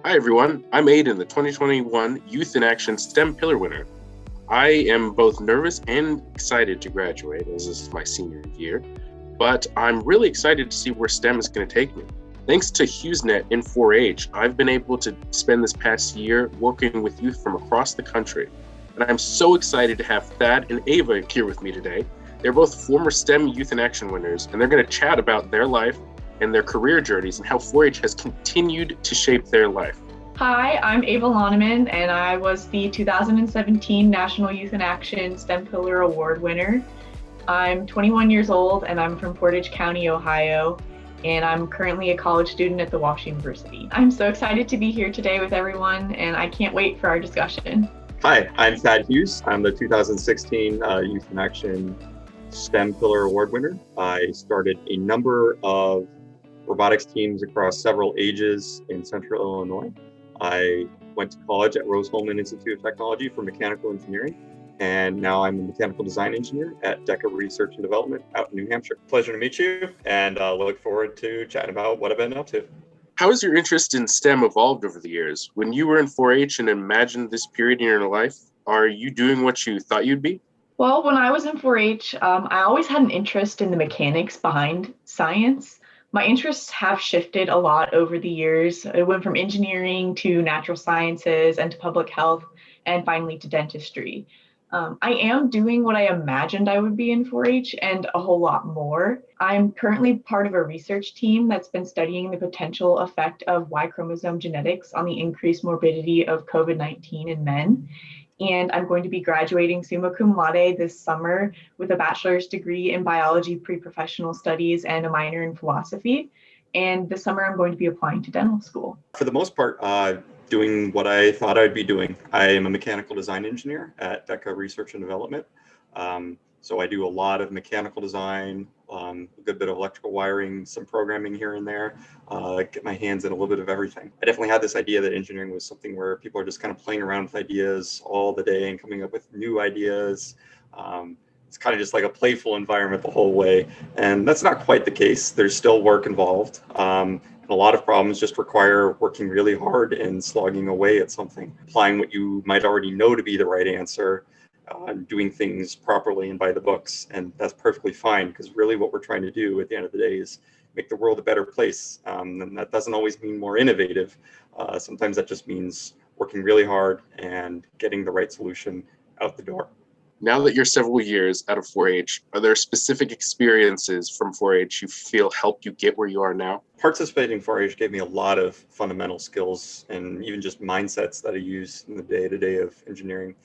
Hi everyone, I'm Aiden, the 2021 Youth in Action STEM Pillar winner. I am both nervous and excited to graduate, as this is my senior year, but I'm really excited to see where STEM is going to take me. Thanks to HughesNet in 4-H, I've been able to spend this past year working with youth from across the country, and I'm so excited to have Thad and Ava here with me today. They're both former STEM Youth in Action winners, and they're going to chat about their life and their career journeys and how 4-H has continued to shape their life. Hi, I'm Ava Loneman, and I was the 2017 National Youth in Action STEM Pillar Award winner. I'm 21 years old, and I'm from Portage County, Ohio, and I'm currently a college student at the Wash University. I'm so excited to be here today with everyone, and I can't wait for our discussion. Hi, I'm Thad Hughes. I'm the 2016 Youth in Action STEM Pillar Award winner. I started a number of robotics teams across several ages in Central Illinois. I went to college at Rose-Hulman Institute of Technology for mechanical engineering, and now I'm a mechanical design engineer at DECA Research and Development out in New Hampshire. Pleasure to meet you, and look forward to chatting about what I've been up to. How has your interest in STEM evolved over the years? When you were in 4-H and imagined this period in your life, are you doing what you thought you'd be? Well, when I was in 4-H, I always had an interest in the mechanics behind science. My interests have shifted a lot over the years. It went from engineering to natural sciences and to public health, and finally to dentistry. I am doing what I imagined I would be in 4-H and a whole lot more. I'm currently part of a research team that's been studying the potential effect of Y chromosome genetics on the increased morbidity of COVID-19 in men. And I'm going to be graduating summa cum laude this summer with a bachelor's degree in biology pre-professional studies and a minor in philosophy. And this summer I'm going to be applying to dental school. For the most part, doing what I thought I'd be doing. I am a mechanical design engineer at DECA Research and Development. So I do a lot of mechanical design, a good bit of electrical wiring, some programming here and there, get my hands in a little bit of everything. I definitely had this idea that engineering was something where people are just kind of playing around with ideas all the day and coming up with new ideas. It's kind of just like a playful environment the whole way. And that's not quite the case. There's still work involved. And a lot of problems just require working really hard and slogging away at something, applying what you might already know to be the right answer, doing things properly and by the books. And that's perfectly fine, because really what we're trying to do at the end of the day is make the world a better place. And that doesn't always mean more innovative. Sometimes that just means working really hard and getting the right solution out the door. Now that you're several years out of 4-H, are there specific experiences from 4-H you feel helped you get where you are now? Participating in 4-H gave me a lot of fundamental skills and even just mindsets that I use in the day-to-day of engineering.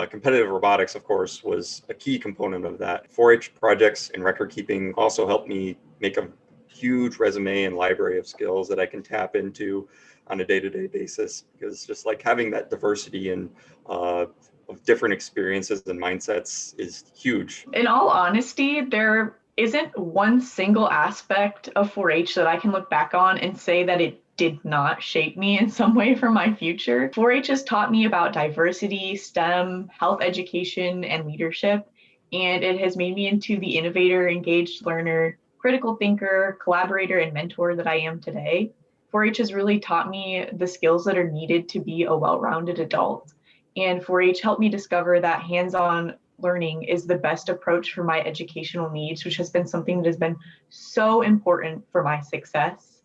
Competitive robotics, of course, was a key component of that. 4-H projects and record keeping also helped me make a huge resume and library of skills that I can tap into on a day-to-day basis, because just like having that diversity and of different experiences and mindsets is huge. In all honesty, there isn't one single aspect of 4-H that I can look back on and say that it did not shape me in some way for my future. 4-H has taught me about diversity, STEM, health education, and leadership, and it has made me into the innovator, engaged learner, critical thinker, collaborator, and mentor that I am today. 4-H has really taught me the skills that are needed to be a well-rounded adult. And 4-H helped me discover that hands-on learning is the best approach for my educational needs, which has been something that has been so important for my success.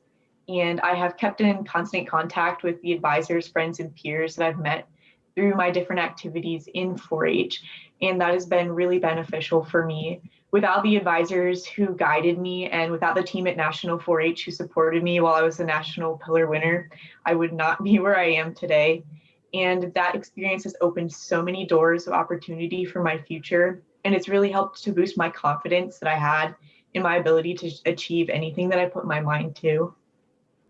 And I have kept in constant contact with the advisors, friends, and peers that I've met through my different activities in 4-H. And that has been really beneficial for me. Without the advisors who guided me and without the team at National 4-H who supported me while I was the National Pillar winner, I would not be where I am today. And that experience has opened so many doors of opportunity for my future. And it's really helped to boost my confidence that I had in my ability to achieve anything that I put my mind to.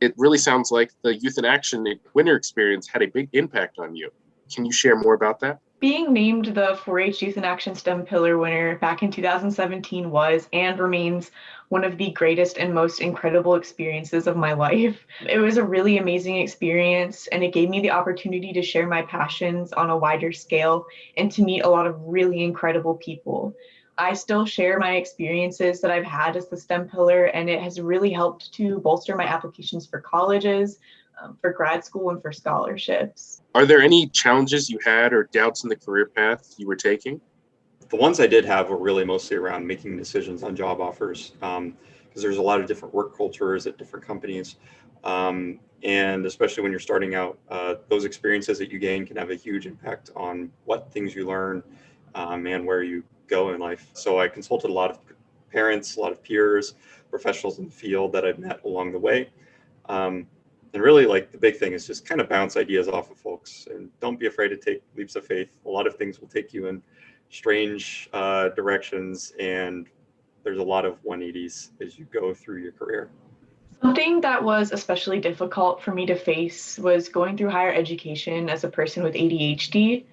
It really sounds like the Youth in Action winter experience had a big impact on you. Can you share more about that? Being named the 4-H Youth in Action STEM Pillar winner back in 2017 was and remains one of the greatest and most incredible experiences of my life. It was a really amazing experience, and it gave me the opportunity to share my passions on a wider scale and to meet a lot of really incredible people. I still share my experiences that I've had as the STEM pillar, and it has really helped to bolster my applications for colleges, for grad school and for scholarships. Are there any challenges you had or doubts in the career path you were taking? The ones I did have were really mostly around making decisions on job offers, because there's a lot of different work cultures at different companies. And especially when you're starting out, those experiences that you gain can have a huge impact on what things you learn and where you go in life. So I consulted a lot of parents, a lot of peers, professionals in the field that I've met along the way. And really, like, the big thing is just kind of bounce ideas off of folks and don't be afraid to take leaps of faith. A lot of things will take you in strange directions, and there's a lot of 180s as you go through your career. Something that was especially difficult for me to face was going through higher education as a person with ADHD.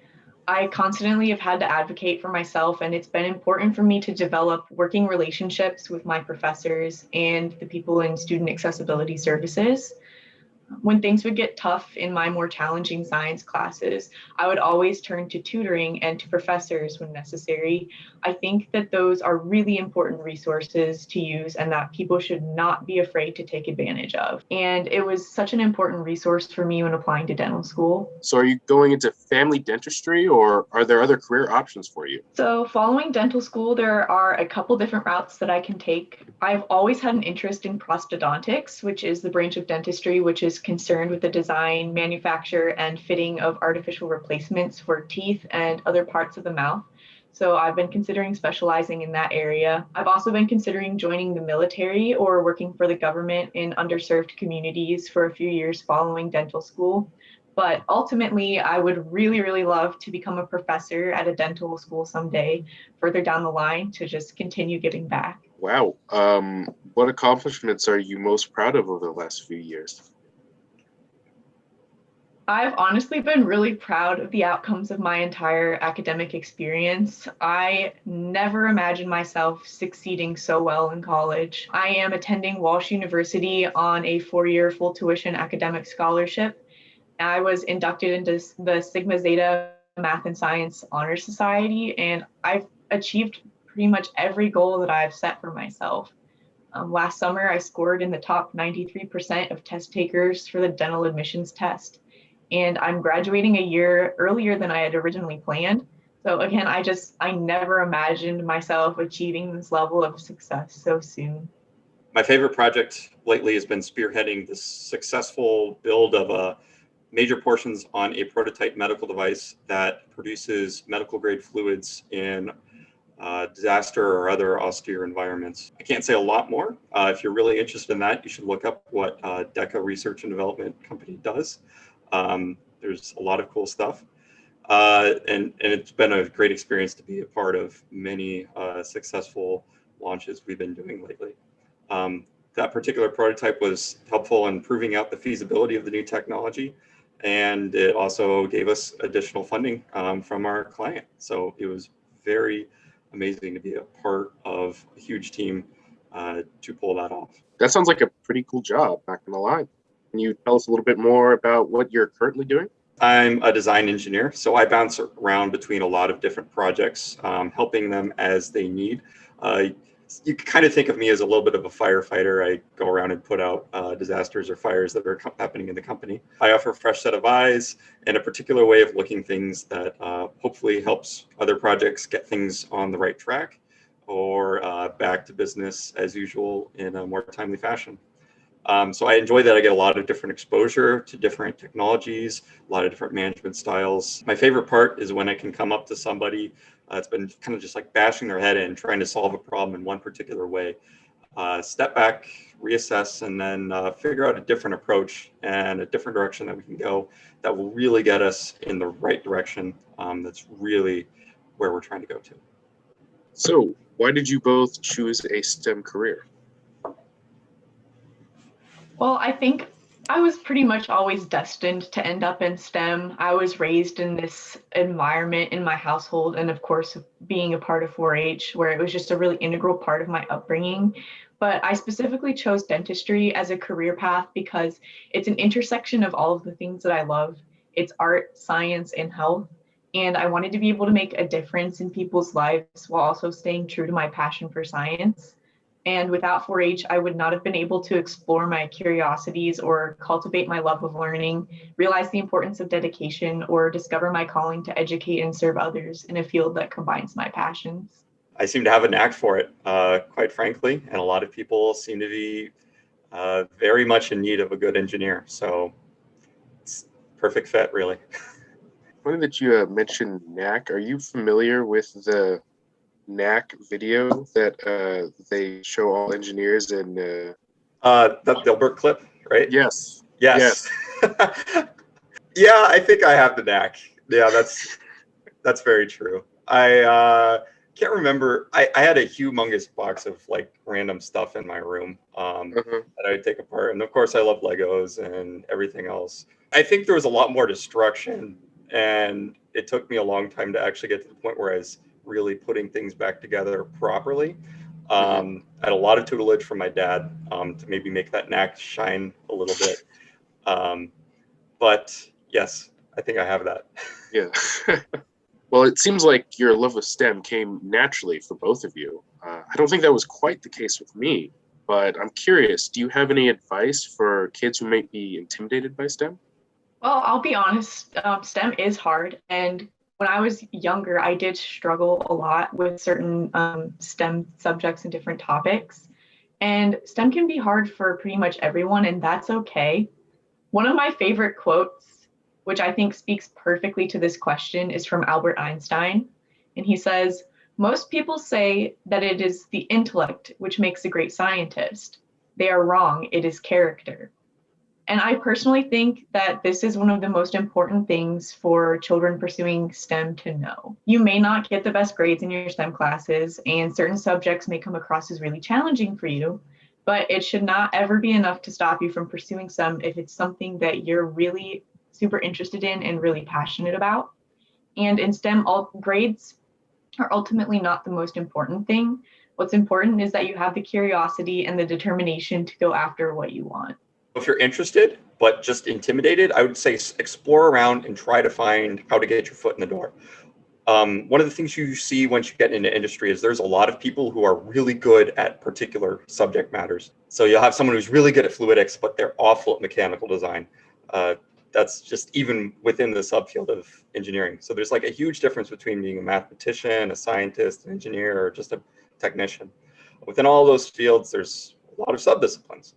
I constantly have had to advocate for myself, and it's been important for me to develop working relationships with my professors and the people in student accessibility services. When things would get tough in my more challenging science classes, I would always turn to tutoring and to professors when necessary. I think that those are really important resources to use and that people should not be afraid to take advantage of. And it was such an important resource for me when applying to dental school. So are you going into family dentistry, or are there other career options for you? So following dental school, there are a couple different routes that I can take. I've always had an interest in prosthodontics, which is the branch of dentistry which is concerned with the design, manufacture, and fitting of artificial replacements for teeth and other parts of the mouth. So I've been considering specializing in that area. I've also been considering joining the military or working for the government in underserved communities for a few years following dental school. But ultimately, I would really, really love to become a professor at a dental school someday, further down the line, to just continue giving back. Wow. What accomplishments are you most proud of over the last few years? I've honestly been really proud of the outcomes of my entire academic experience. I never imagined myself succeeding so well in college. I am attending Walsh University on a 4-year full tuition academic scholarship. I was inducted into the Sigma Zeta Math and Science Honor Society, and I've achieved pretty much every goal that I've set for myself. Last summer, I scored in the top 93% of test takers for the dental admissions test, and I'm graduating a year earlier than I had originally planned. So again, I never imagined myself achieving this level of success so soon. My favorite project lately has been spearheading the successful build of major portions on a prototype medical device that produces medical grade fluids in disaster or other austere environments. I can't say a lot more. If you're really interested in that, you should look up what DECA Research and Development Company does. There's a lot of cool stuff. And it's been a great experience to be a part of many successful launches we've been doing lately. That particular prototype was helpful in proving out the feasibility of the new technology, and it also gave us additional funding from our client. So it was very amazing to be a part of a huge team to pull that off. That sounds like a pretty cool job, not gonna lie. Can you tell us a little bit more about what you're currently doing? I'm a design engineer, so I bounce around between a lot of different projects, helping them as they need. You can kind of think of me as a little bit of a firefighter. I go around and put out disasters or fires that are happening in the company. I offer a fresh set of eyes and a particular way of looking things that hopefully helps other projects get things on the right track or back to business as usual in a more timely fashion. So I enjoy that I get a lot of different exposure to different technologies, a lot of different management styles. My favorite part is when I can come up to somebody that's been kind of just like bashing their head in, trying to solve a problem in one particular way. Step back, reassess, and then figure out a different approach and a different direction that we can go that will really get us in the right direction. That's really where we're trying to go to. So, why did you both choose a STEM career? Well, I think I was pretty much always destined to end up in STEM. I was raised in this environment in my household, and of course, being a part of 4-H, where it was just a really integral part of my upbringing. But I specifically chose dentistry as a career path because it's an intersection of all of the things that I love. It's art, science, and health. And I wanted to be able to make a difference in people's lives while also staying true to my passion for science. And without 4 H, I would not have been able to explore my curiosities or cultivate my love of learning, realize the importance of dedication, or discover my calling to educate and serve others in a field that combines my passions. I seem to have a knack for it, quite frankly, and a lot of people seem to be very much in need of a good engineer. So it's perfect fit, really. Funny that you mentioned knack. Are you familiar with the knack video that they show all engineers and That Dilbert clip, right? yes. Yes. Yeah, I think I have the knack. Yeah, that's very true. I can't remember. I had a humongous box of like random stuff in my room Uh-huh. that I would take apart. And of course, I love Legos and everything else. I think there was a lot more destruction, and it took me a long time to actually get to the point where I was really putting things back together properly. I had a lot of tutelage from my dad to maybe make that knack shine a little bit. But yes, I think I have that. Yeah. Well, it seems like your love of STEM came naturally for both of you. I don't think that was quite the case with me, but I'm curious, do you have any advice for kids who might be intimidated by STEM? Well, I'll be honest, STEM is hard. And when I was younger, I did struggle a lot with certain STEM subjects and different topics. And STEM can be hard for pretty much everyone, and that's okay. One of my favorite quotes, which I think speaks perfectly to this question, is from Albert Einstein. And he says, "Most people say that it is the intellect which makes a great scientist. They are wrong, it is character." And I personally think that this is one of the most important things for children pursuing STEM to know. You may not get the best grades in your STEM classes, and certain subjects may come across as really challenging for you, but it should not ever be enough to stop you from pursuing STEM if it's something that you're really super interested in and really passionate about. And in STEM, all grades are ultimately not the most important thing. What's important is that you have the curiosity and the determination to go after what you want. If you're interested, but just intimidated, I would say explore around and try to find how to get your foot in the door. One of the things you see once you get into industry is there's a lot of people who are really good at particular subject matters. So you'll have someone who's really good at fluidics, but they're awful at mechanical design. That's just even within the subfield of engineering. So there's like a huge difference between being a mathematician, a scientist, an engineer, or just a technician. Within all those fields, there's a lot of subdisciplines.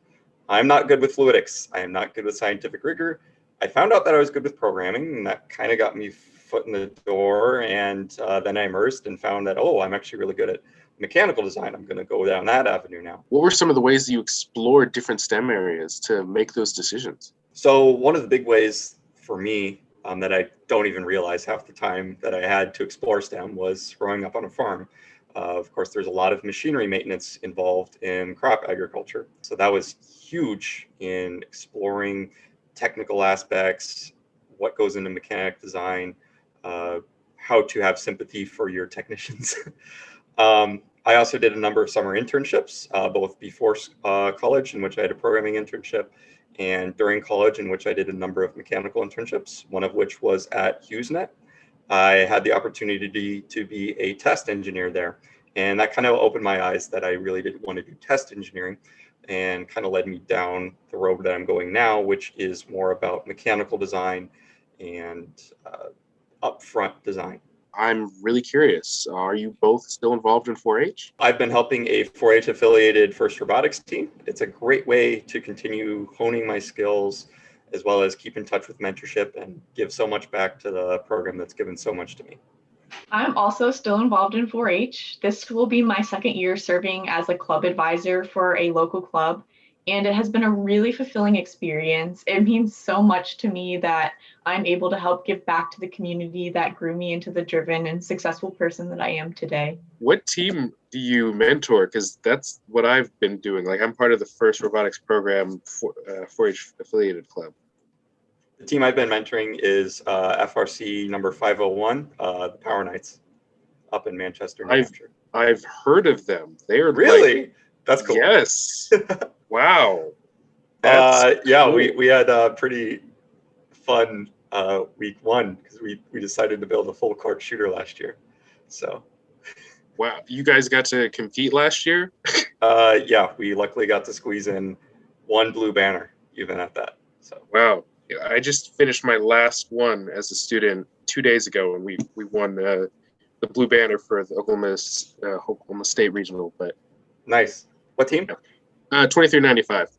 I'm not good with fluidics. I am not good with scientific rigor. I found out that I was good with programming, and that kind of got me foot in the door. And then I immersed and found that, oh, I'm actually really good at mechanical design. I'm going to go down that avenue now. What were some of the ways that you explored different STEM areas to make those decisions? So one of the big ways for me that I don't even realize half the time that I had to explore STEM was growing up on a farm. Of course, there's a lot of machinery maintenance involved in crop agriculture. So that was huge in exploring technical aspects, what goes into mechanic design, how to have sympathy for your technicians. I also did a number of summer internships, both before college, in which I had a programming internship, and during college, in which I did a number of mechanical internships, one of which was at HughesNet. I had the opportunity to be a test engineer there. And that kind of opened my eyes that I really didn't want to do test engineering, and kind of led me down the road that I'm going now, which is more about mechanical design and upfront design. I'm really curious. Are you both still involved in 4-H? I've been helping a 4-H affiliated FIRST Robotics team. It's a great way to continue honing my skills, as well as keep in touch with mentorship and give so much back to the program that's given so much to me. I'm also still involved in 4-H. This will be my second year serving as a club advisor for a local club, and it has been a really fulfilling experience. It means so much to me that I'm able to help give back to the community that grew me into the driven and successful person that I am today. What team do you mentor? Because that's what I've been doing. Like, I'm part of the FIRST Robotics program 4-H affiliated club. The team I've been mentoring is FRC number 501, the Power Knights, up in Manchester, New Hampshire. I've heard of them. They're really? Like, that's cool. Yes. Wow. Yeah, cool. we had a pretty fun week one because we decided to build a full court shooter last year. So Wow, you guys got to compete last year? Yeah, we luckily got to squeeze in one blue banner even at that. So Wow. Yeah, I just finished my last one as a student 2 days ago, and we won the blue banner for the Oklahoma State regional. But nice. What team? 2395.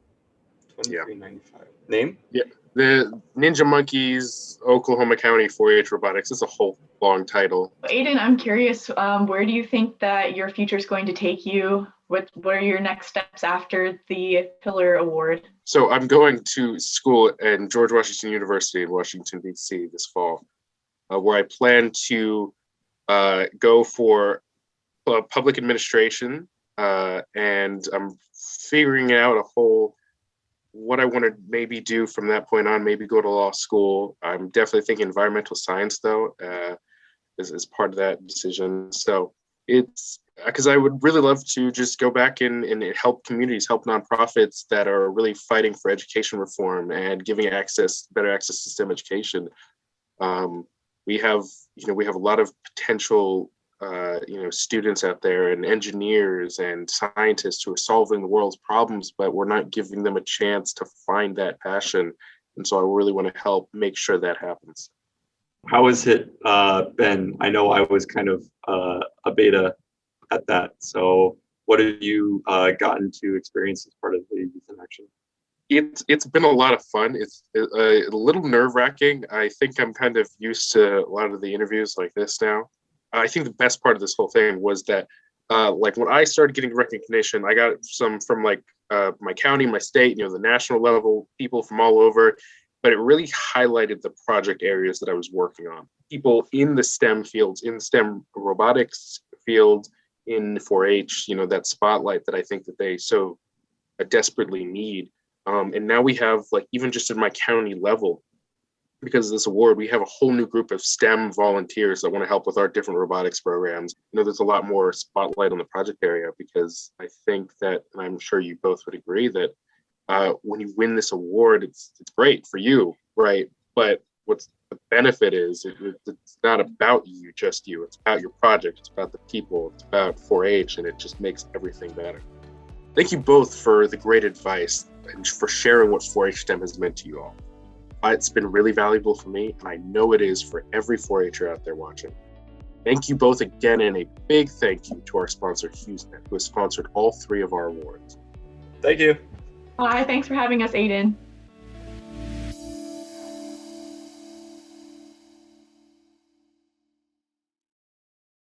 Yeah. 2395. Name? Yeah, the Ninja Monkeys Oklahoma County 4-H Robotics. It's a whole long title. Aiden, I'm curious, where do you think that your future is going to take you? What are your next steps after the Pillar Award? So I'm going to school at George Washington University in Washington, D.C. this fall, where I plan to go for public administration, and I'm figuring out what I want to maybe do from that point on, maybe go to law school. I'm definitely thinking environmental science, though, as part of that decision. So it's because I would really love to just go back and help communities, help nonprofits that are really fighting for education reform and giving better access to STEM education. We have a lot of potential students out there and engineers and scientists who are solving the world's problems, but we're not giving them a chance to find that passion. And so I really want to help make sure that happens. How has it been? I know I was kind of a beta at that. So what have you gotten to experience as part of the Youth in Action? It's been a lot of fun. It's a little nerve-wracking. I think I'm kind of used to a lot of the interviews like this now. I think the best part of this whole thing was that, like when I started getting recognition, I got some from like my county, my state, the national level, people from all over. But it really highlighted the project areas that I was working on. People in the STEM fields, in the STEM robotics field, in 4-H, that spotlight that I think that they so desperately need. And now we have, like, even just at my county level, because of this award, we have a whole new group of STEM volunteers that want to help with our different robotics programs. There's a lot more spotlight on the project area, because I think that, and I'm sure you both would agree, that when you win this award, it's great for you, right? But what's the benefit is it's not about you, just you. It's about your project. It's about the people. It's about 4-H, and it just makes everything better. Thank you both for the great advice and for sharing what 4-H STEM has meant to you all. It's been really valuable for me, and I know it is for every 4-H'er out there watching. Thank you both again, and a big thank you to our sponsor, HughesNet, who has sponsored all 3 of our awards. Thank you. Hi, thanks for having us, Aiden.